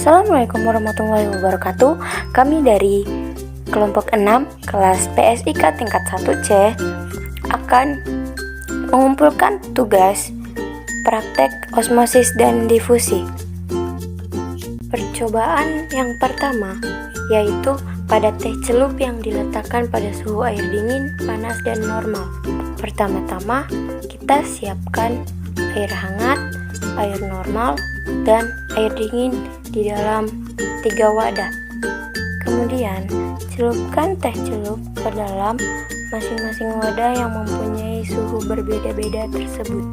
Assalamualaikum warahmatullahi wabarakatuh. Kami dari kelompok 6 kelas PSIK tingkat 1C akan mengumpulkan tugas praktek osmosis dan difusi. Percobaan yang pertama yaitu pada teh celup yang diletakkan pada suhu air dingin, panas, dan normal. Pertama-tama kita siapkan air hangat, air normal, dan air dingin di dalam 3 wadah. Kemudian celupkan teh celup ke dalam masing-masing wadah yang mempunyai suhu berbeda-beda tersebut.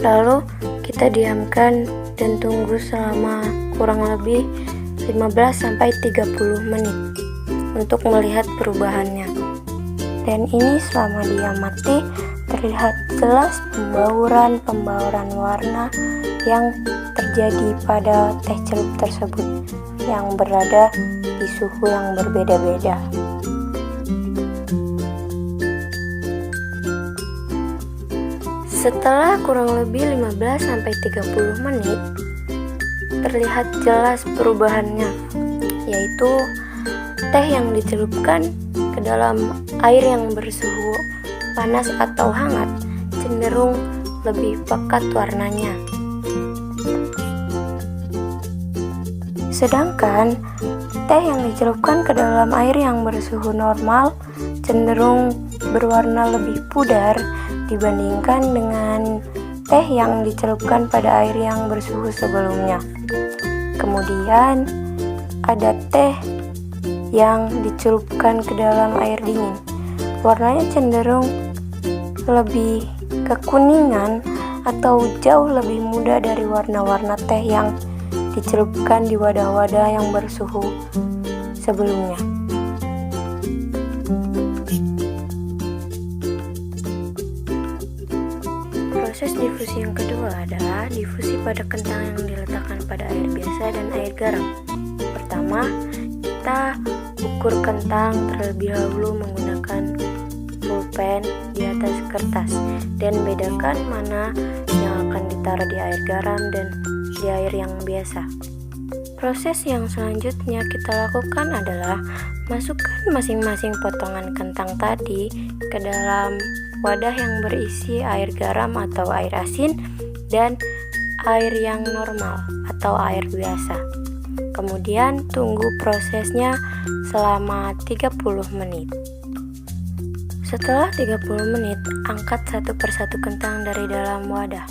Lalu kita diamkan dan tunggu selama kurang lebih 15-30 menit untuk melihat perubahannya. Dan ini selama diamati terlihat jelas pembauran warna yang terjadi pada teh celup tersebut yang berada di suhu yang berbeda-beda. Setelah kurang lebih 15-30 menit, terlihat jelas perubahannya, yaitu teh yang dicelupkan ke dalam air yang bersuhu panas atau hangat cenderung lebih pekat warnanya. Sedangkan teh yang dicelupkan ke dalam air yang bersuhu normal cenderung berwarna lebih pudar dibandingkan dengan teh yang dicelupkan pada air yang bersuhu sebelumnya. Kemudian ada teh yang dicelupkan ke dalam air dingin. Warnanya cenderung lebih kekuningan atau jauh lebih muda dari warna-warna teh yang dicelupkan di wadah-wadah yang bersuhu sebelumnya. Proses difusi yang kedua adalah difusi pada kentang yang diletakkan pada air biasa dan air garam. Pertama, kita ukur kentang terlebih dahulu menggunakan pulpen di atas kertas dan bedakan mana yang akan ditaruh di air garam dan di air yang biasa. Proses yang selanjutnya kita lakukan adalah masukkan masing-masing potongan kentang tadi ke dalam wadah yang berisi air garam atau air asin dan air yang normal atau air biasa. Kemudian tunggu prosesnya selama 30 menit. Setelah 30 menit, angkat satu persatu kentang dari dalam wadah.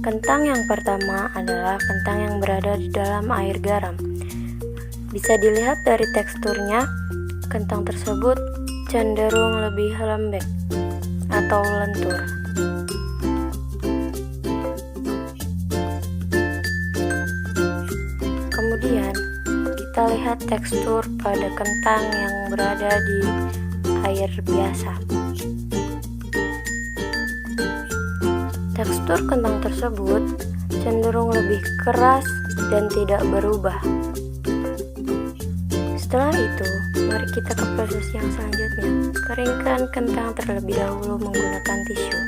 Kentang yang pertama adalah kentang yang berada di dalam air garam. Bisa dilihat dari teksturnya, kentang tersebut cenderung lebih lembek atau lentur. Kemudian kita lihat tekstur pada kentang yang berada di air biasa. Tekstur kentang tersebut cenderung lebih keras dan tidak berubah. Setelah itu, mari kita ke proses yang selanjutnya. Keringkan kentang terlebih dahulu menggunakan tisu.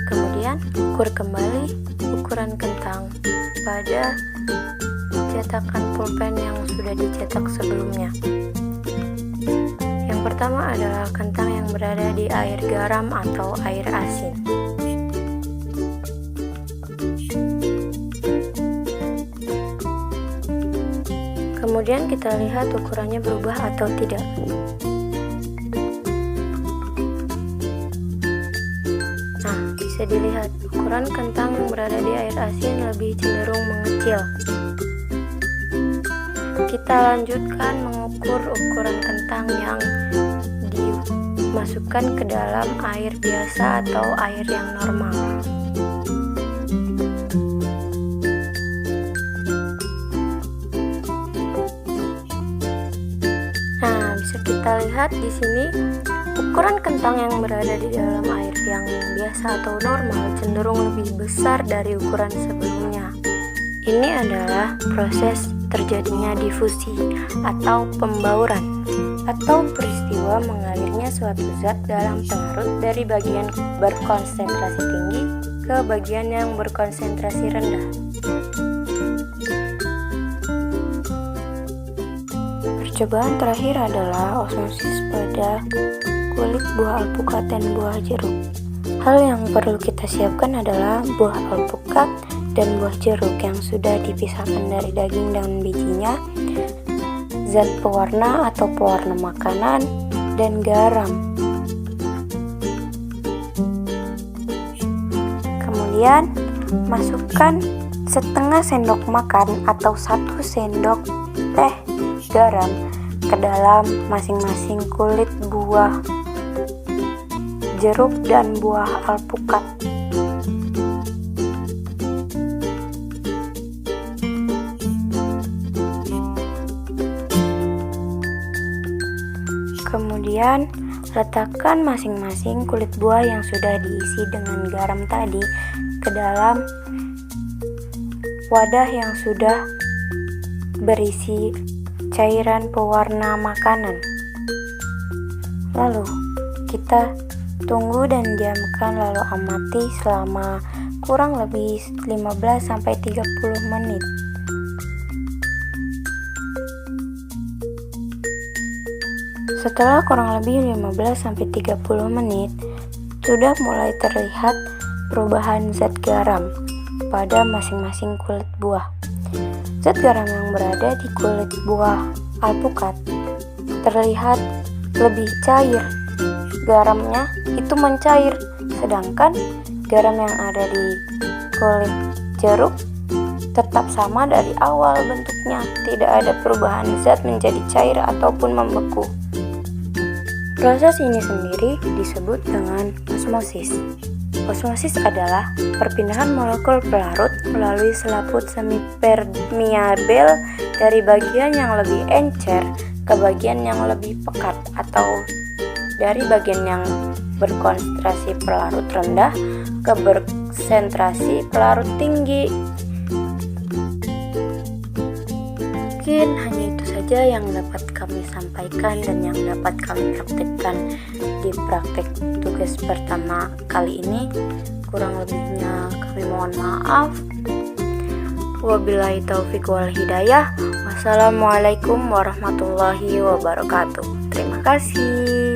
Kemudian, ukur kembali ukuran kentang pada cetakan pulpen yang sudah dicetak sebelumnya. Yang pertama adalah kentang yang berada di air garam atau air asin. Kemudian kita lihat ukurannya berubah atau tidak. Nah, bisa dilihat ukuran kentang yang berada di air asin lebih cenderung mengecil. Kita lanjutkan mengukur ukuran kentang yang dimasukkan ke dalam air biasa atau air yang normal. Kita lihat di sini ukuran kentang yang berada di dalam air yang biasa atau normal cenderung lebih besar dari ukuran sebelumnya. Ini adalah proses terjadinya difusi atau pembauran, atau peristiwa mengalirnya suatu zat dalam pelarut dari bagian berkonsentrasi tinggi ke bagian yang berkonsentrasi rendah. Percobaan terakhir adalah osmosis pada kulit buah alpukat dan buah jeruk. Hal yang perlu kita siapkan adalah buah alpukat dan buah jeruk yang sudah dipisahkan dari daging dan bijinya, zat pewarna atau pewarna makanan, dan garam. Kemudian, masukkan setengah sendok makan atau 1 sendok teh garam ke dalam masing-masing kulit buah jeruk dan buah alpukat. Kemudian, letakkan masing-masing kulit buah yang sudah diisi dengan garam tadi ke dalam wadah yang sudah berisi cairan pewarna makanan. Lalu, kita tunggu dan diamkan lalu amati selama kurang lebih 15-30 menit. Setelah kurang lebih 15-30 menit, sudah mulai terlihat perubahan zat garam pada masing-masing kulit buah. Zat garam yang berada di kulit buah alpukat terlihat lebih cair. Garamnya itu mencair, sedangkan garam yang ada di kulit jeruk tetap sama dari awal bentuknya, tidak ada perubahan zat menjadi cair ataupun membeku. Proses ini sendiri disebut dengan osmosis. Osmosis adalah perpindahan molekul pelarut melalui selaput semipermeabel dari bagian yang lebih encer ke bagian yang lebih pekat, atau dari bagian yang berkonsentrasi pelarut rendah ke berkonsentrasi pelarut tinggi. Mungkin hanya itu saja yang dapat kami sampaikan dan yang dapat kami praktikkan di praktek tugas pertama kali ini. Kurang lebihnya kami mohon maaf. Wabillahi taufiq wal hidayah. Wassalamualaikum warahmatullahi wabarakatuh. Terima kasih.